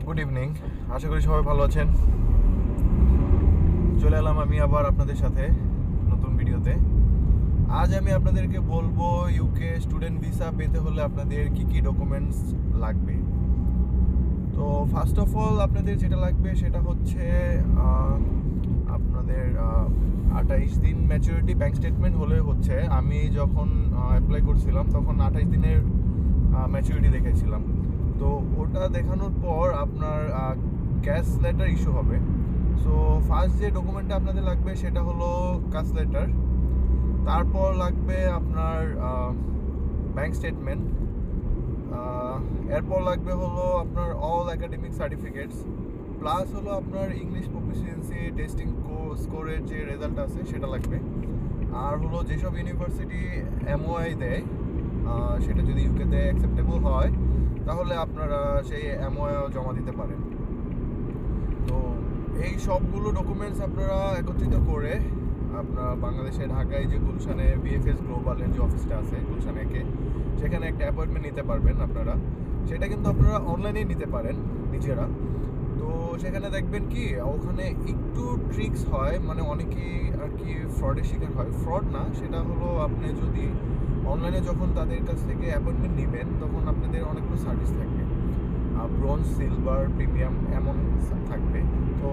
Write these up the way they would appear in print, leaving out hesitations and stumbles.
Good evening, আশা করি সবাই ভালো আছেন। চলে এলাম আমি আবার আপনাদের সাথে নতুন ভিডিওতে। আজ আমি আপনাদেরকে বলবো ইউকে স্টুডেন্ট ভিসা পেতে হলে আপনাদের কি কি ডকুমেন্টস লাগবে। তো ফার্স্ট অফ অল আপনাদের যেটা লাগবে সেটা হচ্ছে আপনাদের 28 দিন ম্যাচুরিটি ব্যাংক স্টেটমেন্ট হলে হচ্ছে। আমি যখন অ্যাপ্লাই করছিলাম তখন 28 দিনের ম্যাচুরিটি দেখেছিলাম। তো ওটা দেখানোর পর আপনার ক্যাশ লেটার ইস্যু হবে। সো ফার্স্ট যে ডকুমেন্টটা আপনাদের লাগবে সেটা হলো ক্যাশ লেটার। তারপর লাগবে আপনার ব্যাংক স্টেটমেন্ট। এরপর লাগবে হলো আপনার অল একাডেমিক সার্টিফিকেটস, প্লাস হলো আপনার ইংলিশ প্রফিসিয়েন্সি টেস্টিং স্কোরের যে রেজাল্ট আছে সেটা লাগবে। আর হলো যেসব ইউনিভার্সিটি এমওআই দেয় সেটা যদি ইউকেতে অ্যাকসেপ্টেবল হয় তাহলে আপনারা সেই এমওআইও জমা দিতে পারেন। তো এই সবগুলো ডকুমেন্টস আপনারা একত্রিত করে আপনার বাংলাদেশে ঢাকায় যে গুলশানে বিএফএস গ্লোবালের যে অফিসটা আছে গুলশান একে, সেখানে একটা অ্যাপয়েন্টমেন্ট নিতে পারবেন আপনারা। সেটা কিন্তু আপনারা অনলাইনেই নিতে পারেন নিজেরা। তো সেখানে দেখবেন কি ওখানে একটু ট্রিক্স হয়, মানে অনেকেই আর কি ফ্রডের শিকার হয়। ফ্রড না, সেটা হলো আপনি যদি অনলাইনে যখন তাদের কাছ থেকে অ্যাপয়েন্টমেন্ট নেবেন তখন আপনাদের অনেকগুলো সার্ভিস থাকবে, ব্রোঞ্জ, সিলভার, প্রিমিয়াম এমন থাকবে। তো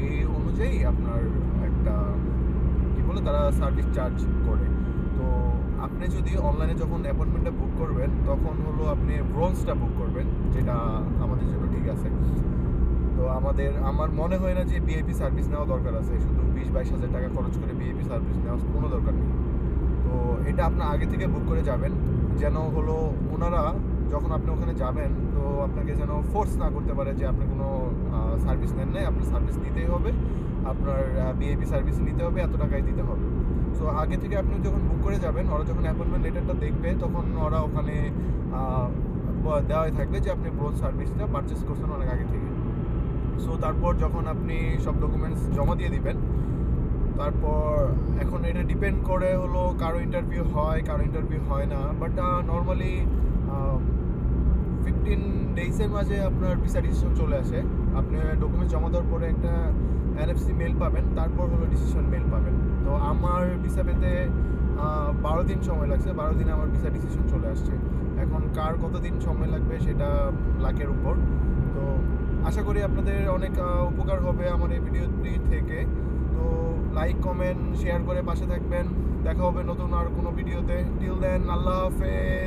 এই অনুযায়ী আপনার একটা কী বলে তারা সার্ভিস চার্জ করে। তো আপনি যদি অনলাইনে যখন অ্যাপয়েন্টমেন্টটা বুক করবেন তখন হলো আপনি ব্রোঞ্জটা বুক করবেন, যেটা আমাদের জন্য ঠিক আছে। তো আমার মনে হয় না যে ভিআইপি সার্ভিস নেওয়া দরকার আছে, শুধু 20-22 হাজার টাকা খরচ করে ভিআইপি সার্ভিস নেওয়ার কোনো দরকার নেই। তো এটা আপনার আগে থেকে বুক করে যাবেন, যেন হলো ওনারা যখন আপনি ওখানে যাবেন তো আপনাকে যেন ফোর্স না করতে পারে যে আপনি কোনো সার্ভিস নেন নাই, আপনার সার্ভিস নিতেই হবে, আপনার ভিআইপি সার্ভিস নিতে হবে, এত টাকাই দিতে হবে। সো আগে থেকে আপনি যখন বুক করে যাবেন, ওরা যখন অ্যাপয়েন্টমেন্ট লেটারটা দেখবে তখন ওরা ওখানে দেওয়াই থাকবে যে আপনি ব্রোঞ্জ সার্ভিসটা পারচেস করছেন অনেক আগে থেকে। সো তারপর যখন আপনি সব ডকুমেন্টস জমা দিয়ে দিবেন, তারপর এখন এটা ডিপেন্ড করে হলো কারো ইন্টারভিউ হয় কারো ইন্টারভিউ হয় না, বাট নর্মালি 15 ডেজের মাঝে আপনার ভিসা ডিসিশন চলে আসে। আপনি ডকুমেন্টস জমা দেওয়ার পরে একটা এনএফসি মেল পাবেন, তারপর হলো ডিসিশন মেল পাবেন। তো আমার ভিসা পেতে 12 দিন সময় লাগছে, 12 দিনে আমার ভিসা ডিসিশন চলে আসছে। এখন কার কতদিন সময় লাগবে সেটা লাকের উপর। তো আশা করি আপনাদের অনেক উপকার হবে আমার এই ভিডিওটি থেকে। তো লাইক, কমেন্ট, শেয়ার করে পাশে থাকবেন। দেখা হবে নতুন আর কোনো ভিডিওতে। টিল দেন, আল্লাহ হাফেজ।